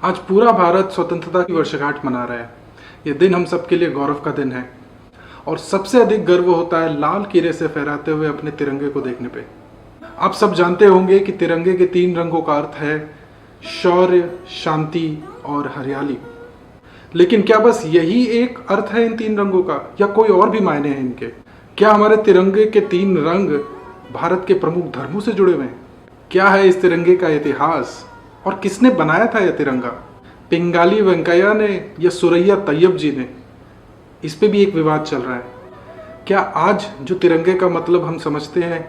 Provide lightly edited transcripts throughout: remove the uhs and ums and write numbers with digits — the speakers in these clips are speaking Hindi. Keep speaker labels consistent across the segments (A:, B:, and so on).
A: आज पूरा भारत स्वतंत्रता की वर्षगांठ मना रहा है। ये दिन हम सबके लिए गौरव का दिन है और सबसे अधिक गर्व होता है लाल किरे से फहराते हुए अपने तिरंगे को देखने पे। आप सब जानते होंगे कि तिरंगे के 3 रंगों का अर्थ है शौर्य, शांति और हरियाली। लेकिन क्या बस यही एक अर्थ है इन 3 रंगों का या कोई और भी मायने हैं इनके? क्या हमारे तिरंगे के 3 रंग भारत के प्रमुख धर्मों से जुड़े हुए हैं? क्या है इस तिरंगे का इतिहास और किसने बनाया था यह तिरंगा? पिंगाली वेंकैया ने या सुरैया तैयब जी ने? इस पे भी एक विवाद चल रहा है। क्या आज जो तिरंगे का मतलब हम समझते हैं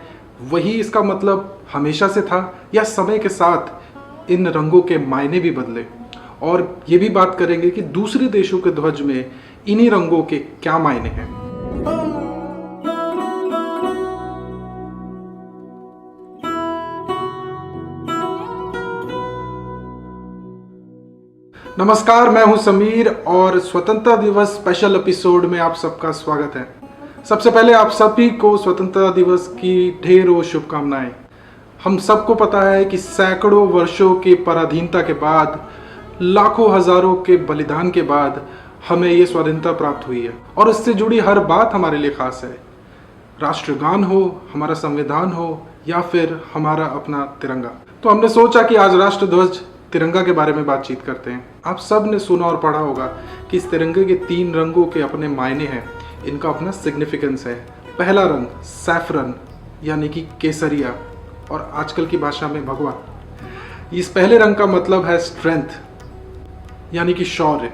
A: वही इसका मतलब हमेशा से था या समय के साथ इन रंगों के मायने भी बदले? और ये भी बात करेंगे कि दूसरे देशों के ध्वज में इन्हीं रंगों के क्या मायने हैं। नमस्कार, मैं हूं समीर और स्वतंत्रता दिवस स्पेशल एपिसोड में आप सबका स्वागत है। सबसे पहले आप सभी को स्वतंत्रता दिवस की ढेरों शुभकामनाएं। हम सबको पता है कि सैकड़ों वर्षों की पराधीनता के बाद, लाखों हजारों के बलिदान के बाद हमें ये स्वाधीनता प्राप्त हुई है और इससे जुड़ी हर बात हमारे लिए खास है। राष्ट्रगान हो, हमारा संविधान हो या फिर हमारा अपना तिरंगा। तो हमने सोचा कि आज राष्ट्रध्वज तिरंगा के बारे में बातचीत करते हैं। आप सब ने सुना और पढ़ा होगा कि इस तिरंगे के 3 रंगों के अपने मायने हैं, इनका अपना सिग्निफिकेंस है। पहला रंग सैफरन यानी कि केसरिया और आजकल की भाषा में भगवा। इस पहले रंग का मतलब है स्ट्रेंथ यानी कि शौर्य।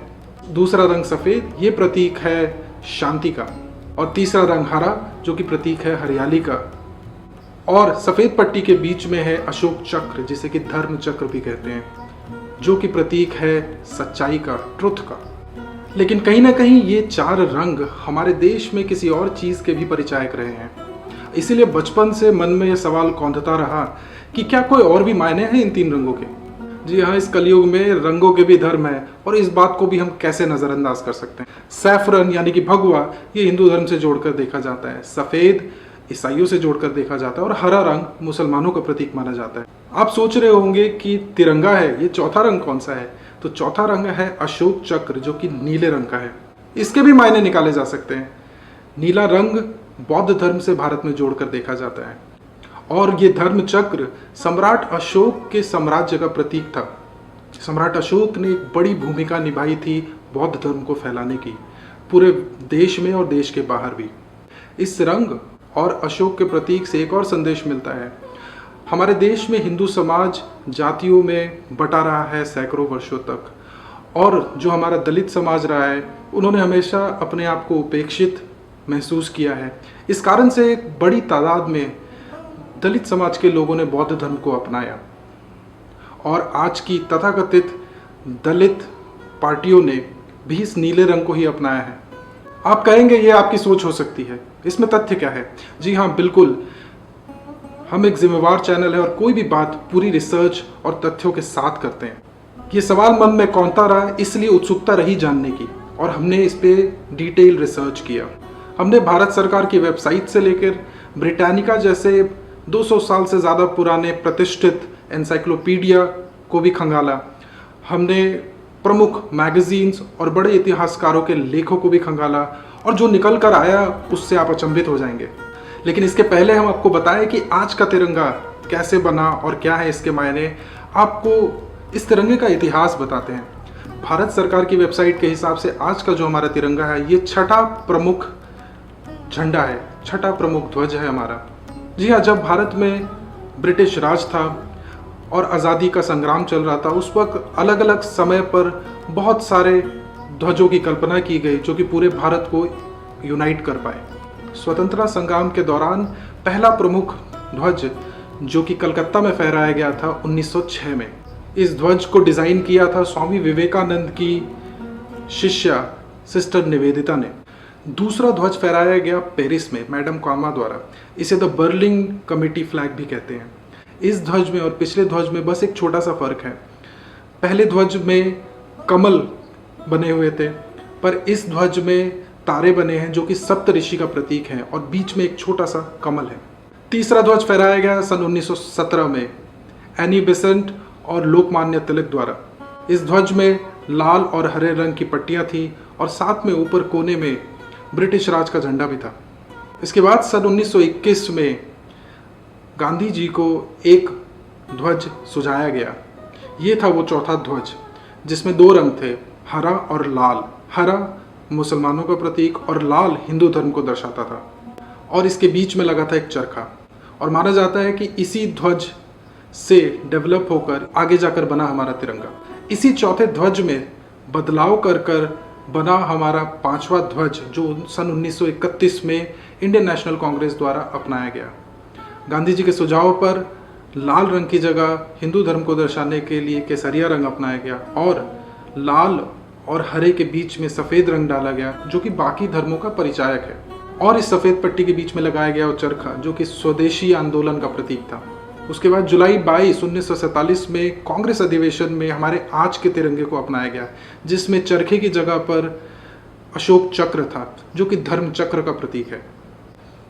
A: दूसरा रंग सफेद, ये प्रतीक है शांति का। और तीसरा रंग हरा जो कि प्रतीक है हरियाली का। और सफेद पट्टी के बीच में है अशोक चक्र जिसे कि धर्म चक्र भी कहते हैं, जो कि प्रतीक है सच्चाई का, ट्रुथ का। लेकिन कहीं ना कहीं ये 4 रंग हमारे देश में किसी और चीज के भी परिचायक रहे हैं। इसीलिए बचपन से मन में यह सवाल कौंधता रहा कि क्या कोई और भी मायने हैं इन 3 रंगों के? जी हाँ, इस कलयुग में रंगों के भी धर्म है और इस बात को भी हम कैसे नजरअंदाज कर सकते हैं। सैफरन यानी कि भगवा, ये हिंदू धर्म से जोड़कर देखा जाता है। सफेद ईसाइयों से जोड़कर देखा जाता है और हरा रंग मुसलमानों का प्रतीक माना जाता है। आप सोच रहे होंगे कि तिरंगा है, ये चौथा रंग कौन सा है? तो चौथा रंग है अशोक चक्र जो कि नीले रंग का है। इसके भी मायने निकाले जा सकते हैं। नीला रंग बौद्ध धर्म से भारत में जोड़कर देखा जाता है और ये धर्म चक्र सम्राट अशोक के साम्राज्य का प्रतीक था। सम्राट अशोक ने एक बड़ी भूमिका निभाई थी बौद्ध धर्म को फैलाने की, पूरे देश में और देश के बाहर भी। इस रंग और अशोक के प्रतीक से एक और संदेश मिलता है। हमारे देश में हिंदू समाज जातियों में बटा रहा है सैकड़ों वर्षों तक, और जो हमारा दलित समाज रहा है उन्होंने हमेशा अपने आप को उपेक्षित महसूस किया है। इस कारण से एक बड़ी तादाद में दलित समाज के लोगों ने बौद्ध धर्म को अपनाया और आज की तथाकथित दलित पार्टियों ने भी इस नीले रंग को ही अपनाया है। आप कहेंगे ये आपकी सोच हो सकती है, इसमें तथ्य क्या है? जी हाँ, बिल्कुल, हम एक जिम्मेवार चैनल है और कोई भी बात पूरी रिसर्च और तथ्यों के साथ करते हैं। ये सवाल मन में कौंता रहा, इसलिए उत्सुकता रही जानने की और हमने इस पे डिटेल रिसर्च किया। हमने भारत सरकार की वेबसाइट से लेकर ब्रिटानिका जैसे 200 साल से ज़्यादा पुराने प्रतिष्ठित एनसाइक्लोपीडिया को भी खंगाला। हमने प्रमुख मैगजीन्स और बड़े इतिहासकारों के लेखों को भी खंगाला और जो निकल कर आया उससे आप अचंभित हो जाएंगे। लेकिन इसके पहले हम आपको बताएं कि आज का तिरंगा कैसे बना और क्या है इसके मायने। आपको इस तिरंगे का इतिहास बताते हैं। भारत सरकार की वेबसाइट के हिसाब से आज का जो हमारा तिरंगा है ये 6ठा प्रमुख झंडा है, 6ठा प्रमुख ध्वज है हमारा। जी हाँ, जब भारत में ब्रिटिश राज था और आज़ादी का संग्राम चल रहा था उस वक्त अलग अलग समय पर बहुत सारे ध्वजों की कल्पना की गई जो कि पूरे भारत को यूनाइट कर पाए। स्वतंत्रता संग्राम के दौरान पहला प्रमुख ध्वज जो कि कलकत्ता में फहराया गया था 1906 में। इस ध्वज को डिज़ाइन किया था स्वामी विवेकानंद की शिष्या सिस्टर निवेदिता ने। दूसरा ध्वज फहराया गया पेरिस में मैडम कामा द्वारा। इसे द बर्लिन कमेटी फ्लैग भी कहते हैं। इस ध्वज में और पिछले ध्वज में बस एक छोटा सा फर्क है। पहले ध्वज में कमल बने हुए थे, पर इस ध्वज में तारे बने हैं जो कि सप्तऋषि का प्रतीक है और बीच में एक छोटा सा कमल है। तीसरा ध्वज फहराया गया सन 1917 में एनी बेसेंट और लोकमान्य तिलक द्वारा। इस ध्वज में लाल और हरे रंग की पट्टियां थी और साथ में ऊपर कोने में ब्रिटिश राज का झंडा भी था। इसके बाद सन 1921 में गांधी जी को एक ध्वज सुझाया गया। ये था वो चौथा ध्वज जिसमें दो रंग थे, हरा और लाल। हरा मुसलमानों का प्रतीक और लाल हिंदू धर्म को दर्शाता था, और इसके बीच में लगा था एक चरखा। और माना जाता है कि इसी ध्वज से डेवलप होकर आगे जाकर बना हमारा तिरंगा। इसी चौथे ध्वज में बदलाव कर कर बना हमारा पांचवा ध्वज, जो सन 1931 में इंडियन नेशनल कांग्रेस द्वारा अपनाया गया। गांधी जी के सुझाव पर लाल रंग की जगह हिंदू धर्म को दर्शाने के लिए केसरिया रंग अपनाया गया और लाल और हरे के बीच में सफ़ेद रंग डाला गया, जो कि बाकी धर्मों का परिचायक है। और इस सफ़ेद पट्टी के बीच में लगाया गया वो चरखा, जो कि स्वदेशी आंदोलन का प्रतीक था। उसके बाद जुलाई 22, 1947 में कांग्रेस अधिवेशन में हमारे आज के तिरंगे को अपनाया गया, जिसमें चरखे की जगह पर अशोक चक्र था, जो कि धर्म चक्र का प्रतीक है।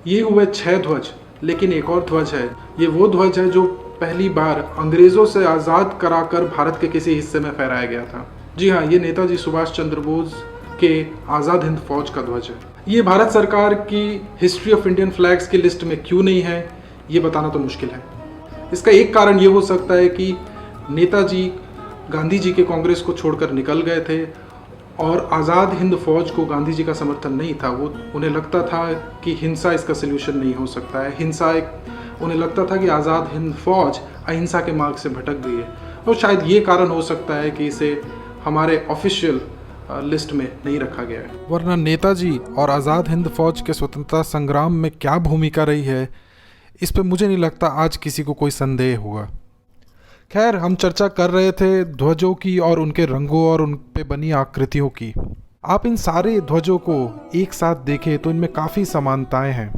A: ये हुए 6 ध्वज, लेकिन एक और ध्वज है। ये वो ध्वज है जो पहली बार अंग्रेज़ों से आज़ाद कराकर भारत के किसी हिस्से में फहराया गया था। जी हाँ, ये नेताजी सुभाष चंद्र बोस के आज़ाद हिंद फौज का ध्वज है। ये भारत सरकार की हिस्ट्री ऑफ इंडियन फ्लैग्स की लिस्ट में क्यों नहीं है, ये बताना तो मुश्किल है। इसका एक कारण ये हो सकता है कि नेताजी गांधी जी के कांग्रेस को छोड़कर निकल गए थे और आज़ाद हिंद फौज को गांधी जी का समर्थन नहीं था। उन्हें लगता था कि हिंसा इसका सल्यूशन नहीं हो सकता है। उन्हें लगता था कि आज़ाद हिंद फौज अहिंसा के मार्ग से भटक गई है, और शायद ये कारण हो सकता है कि इसे हमारे ऑफिशियल लिस्ट में नहीं रखा गया है।
B: वरना नेताजी और आज़ाद हिंद फौज के स्वतंत्रता संग्राम में क्या भूमिका रही है, इस पे मुझे नहीं लगता आज किसी को कोई संदेह होगा। खैर, हम चर्चा कर रहे थे ध्वजों की और उनके रंगों और उन पे बनी आकृतियों की। आप इन सारे ध्वजों को एक साथ देखें तो इनमें काफ़ी समानताएं हैं,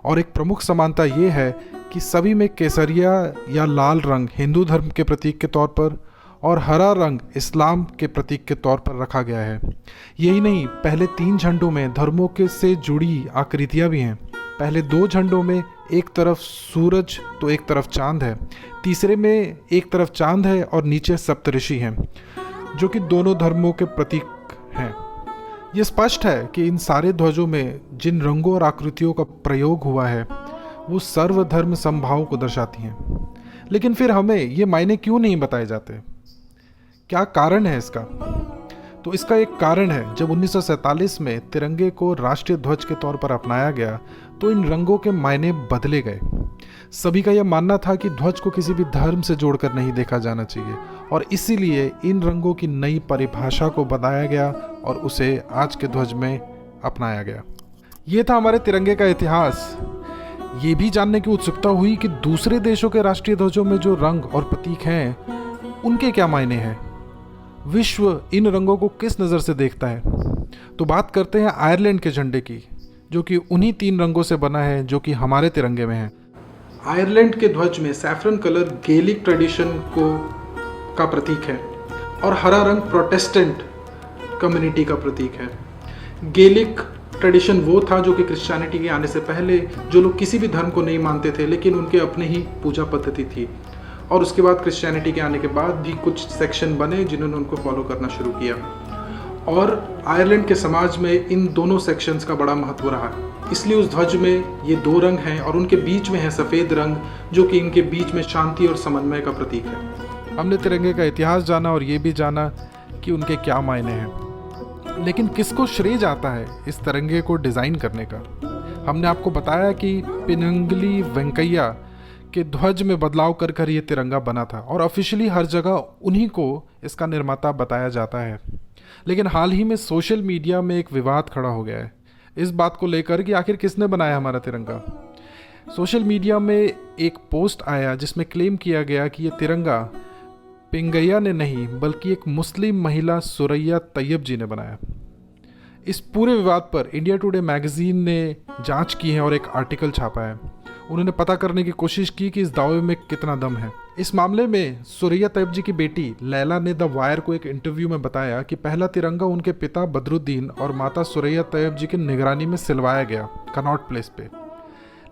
B: और एक प्रमुख समानता ये है कि सभी में केसरिया या लाल रंग हिंदू धर्म के प्रतीक के तौर पर और हरा रंग इस्लाम के प्रतीक के तौर पर रखा गया है। यही नहीं, पहले 3 झंडों में धर्मों के से जुड़ी आकृतियाँ भी हैं। पहले 2 झंडों में एक तरफ सूरज तो एक तरफ चांद है, तीसरे में एक तरफ चांद है और नीचे सप्तऋषि हैं, जो कि दोनों धर्मों के प्रतीक हैं। ये स्पष्ट है कि इन सारे ध्वजों में जिन रंगों और आकृतियों का प्रयोग हुआ है वो सर्वधर्म समभाव को दर्शाती हैं। लेकिन फिर हमें ये मायने क्यों नहीं बताए जाते? क्या कारण है इसका? तो इसका एक कारण है, जब 1947 में तिरंगे को राष्ट्रीय ध्वज के तौर पर अपनाया गया तो इन रंगों के मायने बदले गए। सभी का यह मानना था कि ध्वज को किसी भी धर्म से जोड़कर नहीं देखा जाना चाहिए, और इसीलिए इन रंगों की नई परिभाषा को बनाया गया और उसे आज के ध्वज में अपनाया गया। ये था हमारे तिरंगे का इतिहास। ये भी जानने की उत्सुकता हुई कि दूसरे देशों के राष्ट्रीय ध्वजों में जो रंग और प्रतीक हैं उनके क्या मायने हैं, विश्व इन रंगों को किस नज़र से देखता है। तो बात करते हैं आयरलैंड के झंडे की, जो कि उन्हीं 3 रंगों से बना है जो कि हमारे तिरंगे में है।
A: आयरलैंड के ध्वज में सैफरन कलर गेलिक ट्रेडिशन का प्रतीक है और हरा रंग प्रोटेस्टेंट कम्युनिटी का प्रतीक है। गेलिक ट्रेडिशन वो था जो कि क्रिश्चियनिटी के आने से पहले जो लोग किसी भी धर्म को नहीं मानते थे, लेकिन उनके अपने ही पूजा पद्धति थी, और उसके बाद क्रिश्चियनिटी के आने के बाद भी कुछ सेक्शन बने जिन्होंने उनको फॉलो करना शुरू किया, और आयरलैंड के समाज में इन दोनों सेक्शंस का बड़ा महत्व रहा है। इसलिए उस ध्वज में ये 2 रंग हैं और उनके बीच में है सफ़ेद रंग, जो कि इनके बीच में शांति और समन्वय का प्रतीक है।
B: हमने तिरंगे का इतिहास जाना और ये भी जाना कि उनके क्या मायने हैं, लेकिन किसको श्रेय जाता है इस तिरंगे को डिज़ाइन करने का? हमने आपको बताया कि पिनंगली वेंकैया के ध्वज में बदलाव कर कर ये तिरंगा बना था, और ऑफिशियली हर जगह उन्हीं को इसका निर्माता बताया जाता है। लेकिन हाल ही में सोशल मीडिया में एक विवाद खड़ा हो गया है इस बात को लेकर कि आखिर किसने बनाया हमारा तिरंगा। सोशल मीडिया में एक पोस्ट आया जिसमें क्लेम किया गया कि ये तिरंगा पिंगैया ने नहीं बल्कि एक मुस्लिम महिला सुरैया तैयब जी ने बनाया। इस पूरे विवाद पर इंडिया टुडे मैगजीन ने जांच की है और एक आर्टिकल छापा है। उन्होंने पता करने की कोशिश की कि इस दावे में कितना दम है। इस मामले में सुरैया तैयब जी की बेटी लैला ने द वायर को एक इंटरव्यू में बताया कि पहला तिरंगा उनके पिता बदरुद्दीन और माता सुरैया तैयब जी की निगरानी में सिलवाया गया कनॉट प्लेस पे।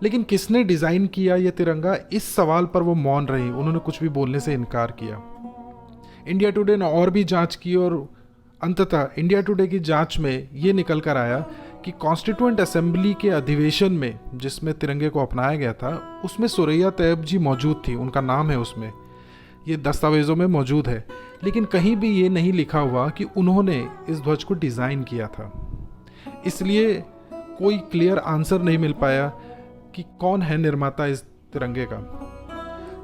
B: लेकिन किसने डिज़ाइन किया ये तिरंगा, इस सवाल पर वो मौन रही, उन्होंने कुछ भी बोलने से इनकार किया। इंडिया टुडे ने और भी जांच की और अंततः इंडिया टुडे की जांच में ये निकल कर आया कि कॉन्स्टिट्यूएंट असेंबली के अधिवेशन में जिसमें तिरंगे को अपनाया गया था उसमें सुरैया तैयब जी मौजूद थी, उनका नाम है उसमें, ये दस्तावेज़ों में मौजूद है, लेकिन कहीं भी ये नहीं लिखा हुआ कि उन्होंने इस ध्वज को डिज़ाइन किया था। इसलिए कोई क्लियर आंसर नहीं मिल पाया कि कौन है निर्माता इस तिरंगे का।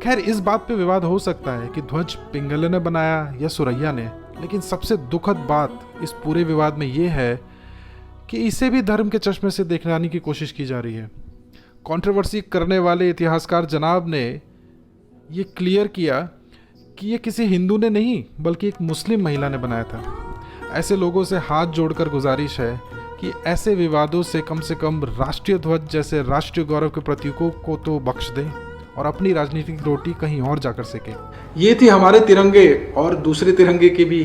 B: खैर, इस बात पे विवाद हो सकता है कि ध्वज पिंगले ने बनाया या सुरैया ने, लेकिन सबसे दुखद बात इस पूरे विवाद में ये है कि इसे भी धर्म के चश्मे से देखने की कोशिश की जा रही है। कंट्रोवर्सी करने वाले इतिहासकार जनाब ने ये क्लियर किया कि ये किसी हिंदू ने नहीं बल्कि एक मुस्लिम महिला ने बनाया था। ऐसे लोगों से हाथ जोड़कर गुजारिश है कि ऐसे विवादों से कम राष्ट्रीय ध्वज जैसे राष्ट्रीय गौरव के प्रतीकों को तो बख्श दें और अपनी राजनीतिक रोटी कहीं और जाकर सकें।
A: ये थी हमारे तिरंगे और दूसरे तिरंगे की भी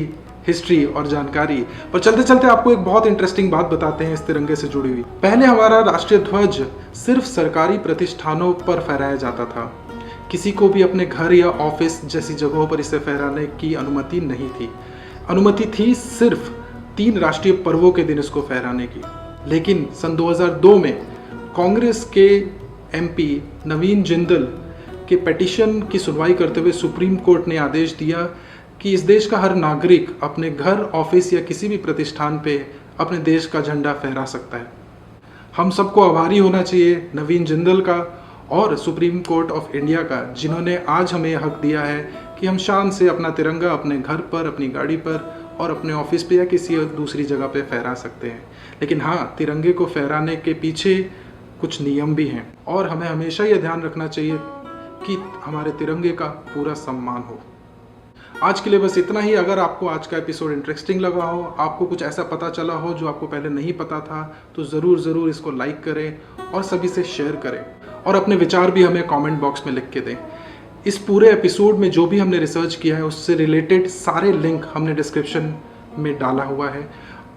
A: हिस्ट्री और जानकारी। पर चलते चलते आपको एक बहुत इंटरेस्टिंग बात बताते हैं इस तिरंगे से जुड़ी हुई। पहले हमारा राष्ट्रीय ध्वज सिर्फ सरकारी प्रतिष्ठानों पर फहराया जाता था। किसी को भी अपने घर या ऑफिस जैसी जगहों पर इसे फहराने की अनुमति नहीं थी। अनुमति थी सिर्फ 3 राष्ट्रीय पर्वों के दिन इसको फहराने की। लेकिन सन 2002 में कांग्रेस के एमपी नवीन जिंदल के पेटिशन की सुनवाई करते हुए सुप्रीम कोर्ट ने आदेश दिया कि इस देश का हर नागरिक अपने घर, ऑफिस या किसी भी प्रतिष्ठान पे अपने देश का झंडा फहरा सकता है। हम सबको आभारी होना चाहिए नवीन जिंदल का और सुप्रीम कोर्ट ऑफ इंडिया का, जिन्होंने आज हमें हक दिया है कि हम शान से अपना तिरंगा अपने घर पर, अपनी गाड़ी पर और अपने ऑफिस पे या किसी दूसरी जगह पे फहरा सकते हैं। लेकिन हाँ, तिरंगे को फहराने के पीछे कुछ नियम भी हैं और हमें हमेशा ये ध्यान रखना चाहिए कि हमारे तिरंगे का पूरा सम्मान हो। आज के लिए बस इतना ही। अगर आपको आज का एपिसोड इंटरेस्टिंग लगा हो, आपको कुछ ऐसा पता चला हो जो आपको पहले नहीं पता था, तो ज़रूर इसको लाइक करें और सभी से शेयर करें और अपने विचार भी हमें कमेंट बॉक्स में लिख के दें। इस पूरे एपिसोड में जो भी हमने रिसर्च किया है उससे रिलेटेड सारे लिंक हमने डिस्क्रिप्शन में डाला हुआ है।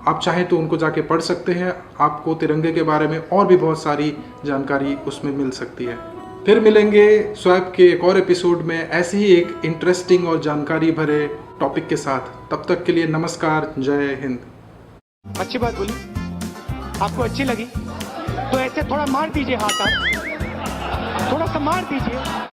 A: आप चाहें तो उनको जाके पढ़ सकते हैं। आपको तिरंगे के बारे में और भी बहुत सारी जानकारी उसमें मिल सकती है। फिर मिलेंगे स्वैप के एक और एपिसोड में ऐसे ही एक इंटरेस्टिंग और जानकारी भरे टॉपिक के साथ। तब तक के लिए नमस्कार, जय हिंद।
C: अच्छी बात बोली, आपको अच्छी लगी तो ऐसे थोड़ा मार दीजिए हाथ, आप थोड़ा सा मार दीजिए।